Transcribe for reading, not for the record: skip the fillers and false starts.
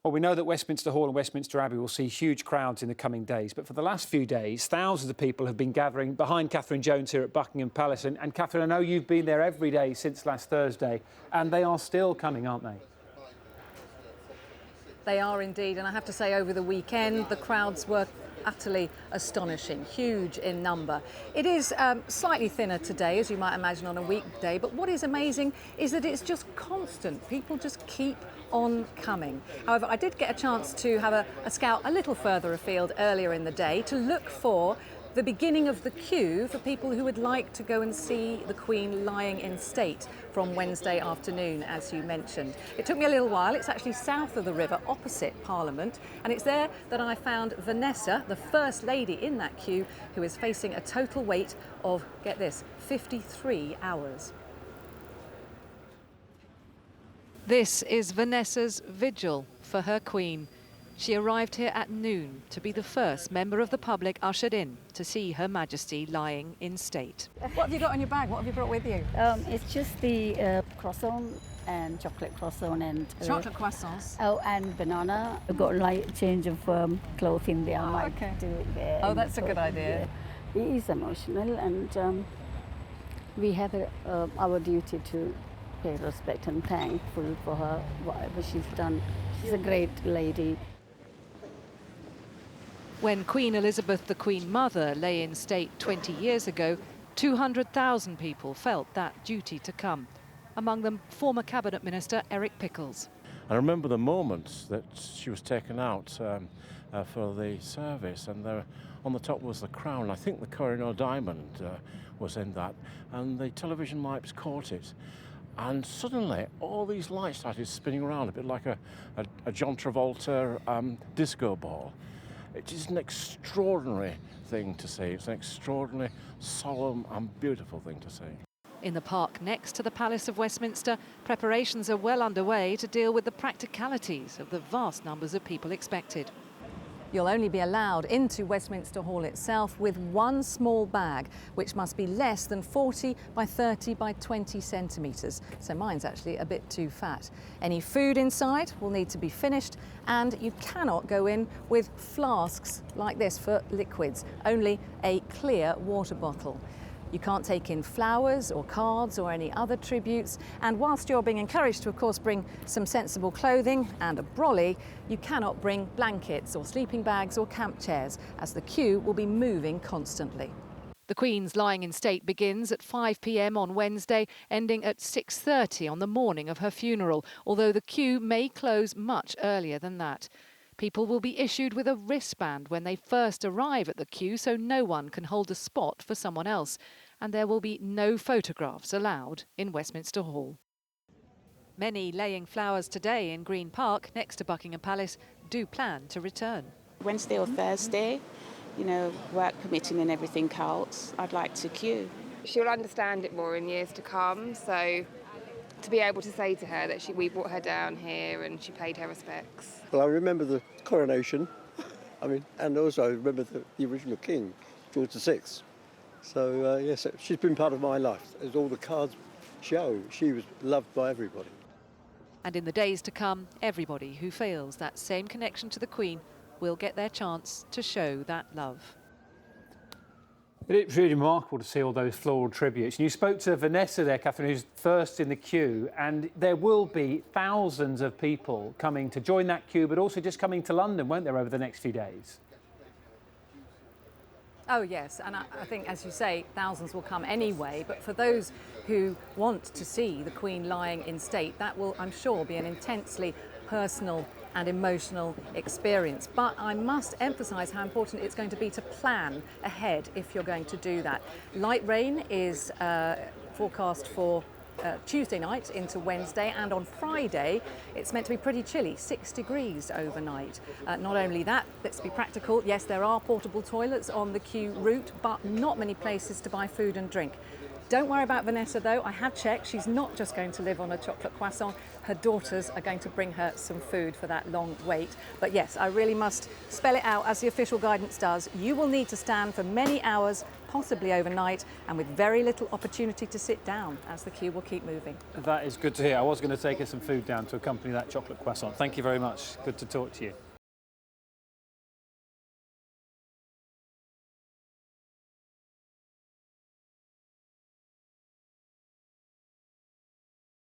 Well, we know that Westminster Hall and Westminster Abbey will see huge crowds in the coming days, but for the last few days, thousands of people have been gathering behind Catherine Jones here at Buckingham Palace. And Catherine, I know you've been there every day since last Thursday, and they are still coming, aren't they? They are indeed, and I have to say over the weekend, the crowds were utterly astonishing, huge in number. It is slightly thinner today, as you might imagine on a weekday, but what is amazing is that it's just constant. People just keep on coming. However, I did get a chance to have a scout a little further afield earlier in the day to look for the beginning of the queue for people who would like to go and see the Queen lying in state from Wednesday afternoon, as you mentioned. It took me a little while. It's actually south of the river, opposite Parliament, and it's there that I found Vanessa, the First Lady in that queue, who is facing a total wait of, get this, 53 hours. This is Vanessa's vigil for her Queen. She arrived here at noon to be the first member of the public ushered in to see Her Majesty lying in state. What have you got in your bag? What have you brought with you? It's just the croissant and chocolate croissant and... Chocolate croissants? Oh, and banana. I've got a light change of clothing there. I might okay. do it there. Oh, that's a good idea. Yeah. It is emotional, and we have our duty to pay respect and thankful for her, whatever she's done. She's a great lady. When Queen Elizabeth, the Queen Mother, lay in state 20 years ago, 200,000 people felt that duty to come. Among them, former Cabinet Minister Eric Pickles. I remember the moment that she was taken out for the service, and on the top was the crown. I think the Kohinoor diamond was in that, and the television lights caught it. And suddenly, all these lights started spinning around, a bit like a John Travolta disco ball. It is an extraordinary thing to see. It's an extraordinary, solemn and beautiful thing to see. In the park next to the Palace of Westminster, preparations are well underway to deal with the practicalities of the vast numbers of people expected. You'll only be allowed into Westminster Hall itself with one small bag, which must be less than 40 by 30 by 20 centimetres. So mine's actually a bit too fat. Any food inside will need to be finished, and you cannot go in with flasks like this for liquids, only a clear water bottle. You can't take in flowers or cards or any other tributes, and whilst you're being encouraged to, of course, bring some sensible clothing and a brolly, you cannot bring blankets or sleeping bags or camp chairs, as the queue will be moving constantly. The Queen's lying in state begins at 5 p.m. on Wednesday, ending at 6:30 on the morning of her funeral, although the queue may close much earlier than that. People will be issued with a wristband when they first arrive at the queue, so no one can hold a spot for someone else. And there will be no photographs allowed in Westminster Hall. Many laying flowers today in Green Park, next to Buckingham Palace, do plan to return. Wednesday or Thursday, you know, work permitting and everything else, I'd like to queue. She'll understand it more in years to come, so to be able to say to her that we brought her down here and she paid her respects. Well, I remember the coronation, and also I remember the original king, George VI. So, yes, she's been part of my life. As all the cards show, she was loved by everybody. And in the days to come, everybody who feels that same connection to the Queen will get their chance to show that love. It's really remarkable to see all those floral tributes. And you spoke to Vanessa there, Catherine, who's first in the queue, and there will be thousands of people coming to join that queue, but also just coming to London, won't there, over the next few days? Oh yes, and I think, as you say, thousands will come anyway, but for those who want to see the Queen lying in state, that will, I'm sure, be an intensely personal and emotional experience. But I must emphasise how important it's going to be to plan ahead if you're going to do that. Light rain is forecast for Tuesday night into Wednesday, and on Friday it's meant to be pretty chilly, 6 degrees overnight. Not only that, let's be practical, yes, there are portable toilets on the queue route, but not many places to buy food and drink. Don't worry about Vanessa though, I have checked, she's not just going to live on a chocolate croissant. Her daughters are going to bring her some food for that long wait. But yes, I really must spell it out as the official guidance does. You will need to stand for many hours possibly overnight, and with very little opportunity to sit down as the queue will keep moving. That is good to hear. I was going to take her some food down to accompany that chocolate croissant. Thank you very much. Good to talk to you.